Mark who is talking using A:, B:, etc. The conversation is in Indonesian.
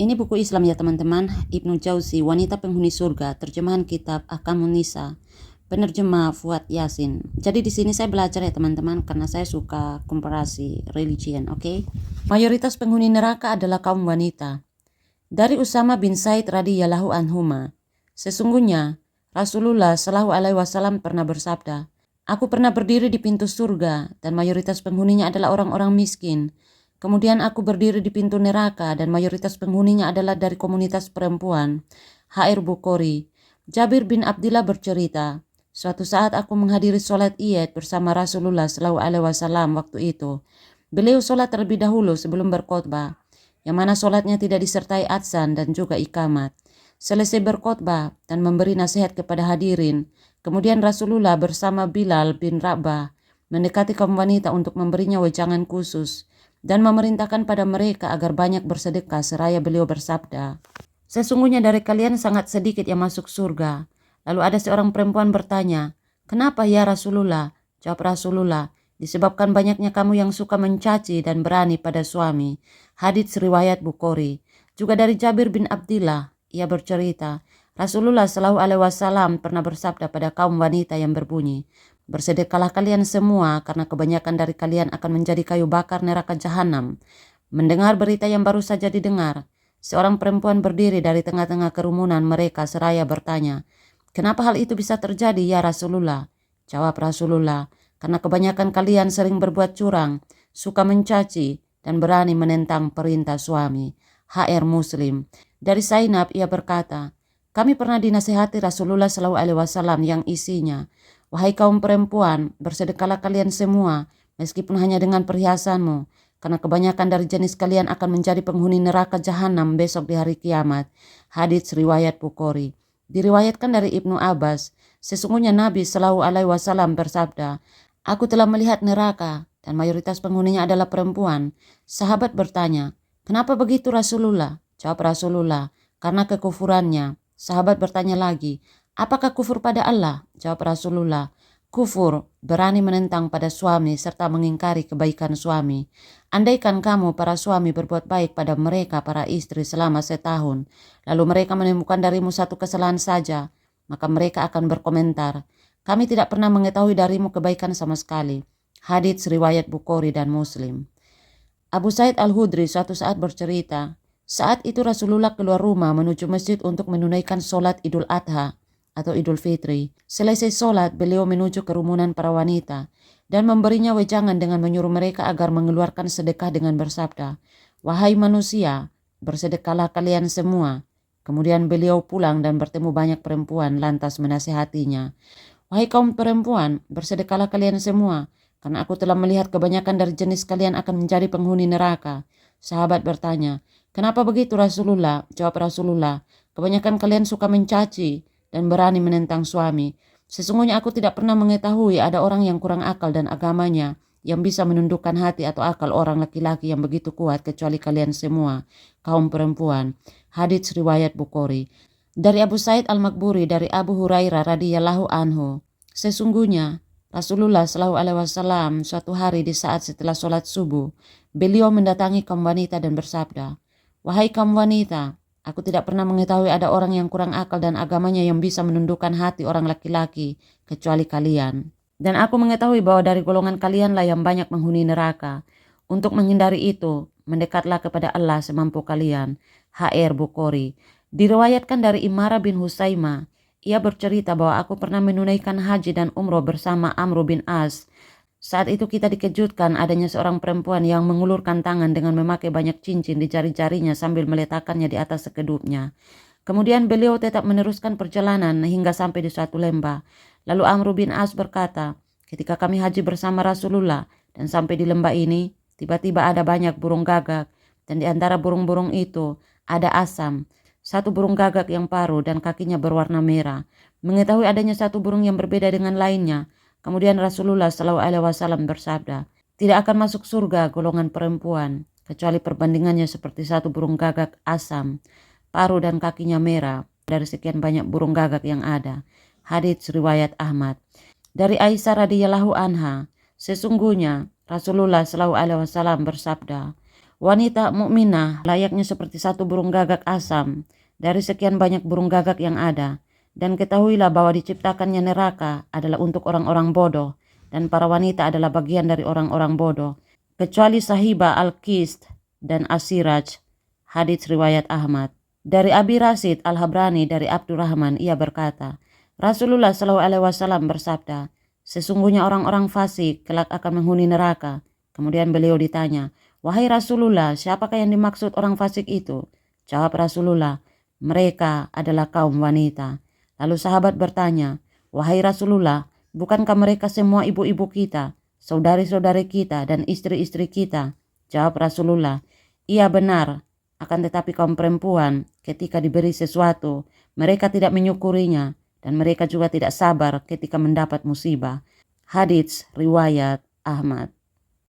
A: Ini buku Islam ya teman-teman, Ibnu Jauzi, Wanita Penghuni Surga, terjemahan kitab Ahkamun Nisa, penerjemah Fuad Yasin. Jadi di sini saya belajar ya teman-teman, karena saya suka komparasi religion, oke? Mayoritas penghuni neraka adalah kaum wanita. Dari Usama bin Zaid radhiyallahu anhuma, sesungguhnya Rasulullah shallallahu alaihi wasallam pernah bersabda, "Aku pernah berdiri di pintu surga dan mayoritas penghuninya adalah orang-orang miskin. Kemudian aku berdiri di pintu neraka dan mayoritas penghuninya adalah dari komunitas perempuan." HR Bukhari. Jabir bin Abdillah bercerita, suatu saat aku menghadiri sholat Id bersama Rasulullah Shallallahu Alaihi Wasallam waktu itu. Beliau sholat terlebih dahulu sebelum berkhotbah, yang mana sholatnya tidak disertai adzan dan juga iqamat. Selesai berkhotbah dan memberi nasihat kepada hadirin, kemudian Rasulullah bersama Bilal bin Rabah mendekati kaum wanita untuk memberinya wejangan khusus dan memerintahkan pada mereka agar banyak bersedekah seraya beliau bersabda, "Sesungguhnya dari kalian sangat sedikit yang masuk surga." Lalu ada seorang perempuan bertanya, "Kenapa ya Rasulullah?" Jawab Rasulullah, "Disebabkan banyaknya kamu yang suka mencaci dan berani pada suami." Hadits riwayat Bukhari. Juga dari Jabir bin Abdillah, ia bercerita, Rasulullah Shallallahu Alaihi Wasallam pernah bersabda pada kaum wanita yang berbunyi, "Bersedekahlah kalian semua karena kebanyakan dari kalian akan menjadi kayu bakar neraka jahanam." Mendengar berita yang baru saja didengar, seorang perempuan berdiri dari tengah-tengah kerumunan mereka seraya bertanya, "Kenapa hal itu bisa terjadi ya Rasulullah?" Jawab Rasulullah, "Karena kebanyakan kalian sering berbuat curang, suka mencaci, dan berani menentang perintah suami." HR Muslim. Dari Zainab ia berkata, "Kami pernah dinasihati Rasulullah SAW yang isinya, 'Wahai kaum perempuan, bersedekahlah kalian semua, meskipun hanya dengan perhiasanmu, karena kebanyakan dari jenis kalian akan menjadi penghuni neraka jahanam besok di hari kiamat." Hadits riwayat Bukhari. Diriwayatkan dari Ibnu Abbas, sesungguhnya Nabi Shallallahu Alaihi Wasallam bersabda, "Aku telah melihat neraka dan mayoritas penghuninya adalah perempuan." Sahabat bertanya, "Kenapa begitu Rasulullah?" Jawab Rasulullah, "Karena kekufurannya." Sahabat bertanya lagi, "Apakah kufur pada Allah?" Jawab Rasulullah, "Kufur, berani menentang pada suami serta mengingkari kebaikan suami. Andaikan kamu para suami berbuat baik pada mereka para istri selama setahun, lalu mereka menemukan darimu satu kesalahan saja, maka mereka akan berkomentar, 'Kami tidak pernah mengetahui darimu kebaikan sama sekali.'" Hadits riwayat Bukhari dan Muslim. Abu Sa'id Al-Hudri suatu saat bercerita, saat itu Rasulullah keluar rumah menuju masjid untuk menunaikan sholat Idul Adha atau Idul Fitri. Selesai sholat, beliau menuju kerumunan para wanita dan memberinya wejangan dengan menyuruh mereka agar mengeluarkan sedekah dengan bersabda, "Wahai manusia, bersedekahlah kalian semua." Kemudian beliau pulang dan bertemu banyak perempuan lantas menasihatinya, "Wahai kaum perempuan, bersedekahlah kalian semua, karena aku telah melihat kebanyakan dari jenis kalian akan menjadi penghuni neraka." Sahabat bertanya, "Kenapa begitu Rasulullah?" Jawab Rasulullah, "Kebanyakan kalian suka mencaci dan berani menentang suami. Sesungguhnya aku tidak pernah mengetahui ada orang yang kurang akal dan agamanya yang bisa menundukkan hati atau akal orang laki-laki yang begitu kuat kecuali kalian semua, kaum perempuan." Hadits riwayat Bukhari. Dari Abu Sa'id Al-Makburi dari Abu Hurairah radhiyallahu anhu, sesungguhnya Rasulullah Shallallahu Alaihi Wasallam suatu hari di saat setelah sholat subuh, beliau mendatangi kaum wanita dan bersabda, "Wahai kaum wanita, aku tidak pernah mengetahui ada orang yang kurang akal dan agamanya yang bisa menundukkan hati orang laki-laki kecuali kalian. Dan aku mengetahui bahwa dari golongan kalianlah yang banyak menghuni neraka. Untuk menghindari itu, mendekatlah kepada Allah semampu kalian." HR Bukhari. Diriwayatkan dari Imara bin Husaimah, ia bercerita bahwa aku pernah menunaikan haji dan umroh bersama Amr bin As. Saat itu kita dikejutkan adanya seorang perempuan yang mengulurkan tangan dengan memakai banyak cincin di jari-jarinya sambil meletakkannya di atas sekedupnya. Kemudian beliau tetap meneruskan perjalanan hingga sampai di suatu lembah. Lalu Amr bin As berkata, "Ketika kami haji bersama Rasulullah dan sampai di lembah ini, tiba-tiba ada banyak burung gagak, dan di antara burung-burung itu ada asam, satu burung gagak yang paruh dan kakinya berwarna merah. Mengetahui adanya satu burung yang berbeda dengan lainnya, kemudian Rasulullah SAW bersabda, 'Tidak akan masuk surga golongan perempuan, kecuali perbandingannya seperti satu burung gagak asam, paruh dan kakinya merah dari sekian banyak burung gagak yang ada.'" Hadits riwayat Ahmad. Dari Aisyah radhiyallahu anha, sesungguhnya Rasulullah SAW bersabda, Wanita mukminah layaknya seperti satu burung gagak asam dari sekian banyak burung gagak yang ada. Dan ketahuilah bahwa diciptakannya neraka adalah untuk orang-orang bodoh, dan para wanita adalah bagian dari orang-orang bodoh, kecuali Sahibah Al-Qist dan Asiraj. Hadits riwayat Ahmad. Dari Abi Rasid Al-Habrani dari Abdurrahman, ia berkata, Rasulullah SAW bersabda, sesungguhnya orang-orang fasik kelak akan menghuni neraka. Kemudian beliau ditanya, wahai Rasulullah, siapakah yang dimaksud orang fasik itu? Jawab Rasulullah, mereka adalah kaum wanita. Lalu sahabat bertanya, wahai Rasulullah, bukankah mereka semua ibu-ibu kita, saudari-saudari kita, dan istri-istri kita? Jawab Rasulullah, iya benar. Akan tetapi kaum perempuan ketika diberi sesuatu, mereka tidak menyukurinya, dan mereka juga tidak sabar ketika mendapat musibah. Hadits riwayat Ahmad.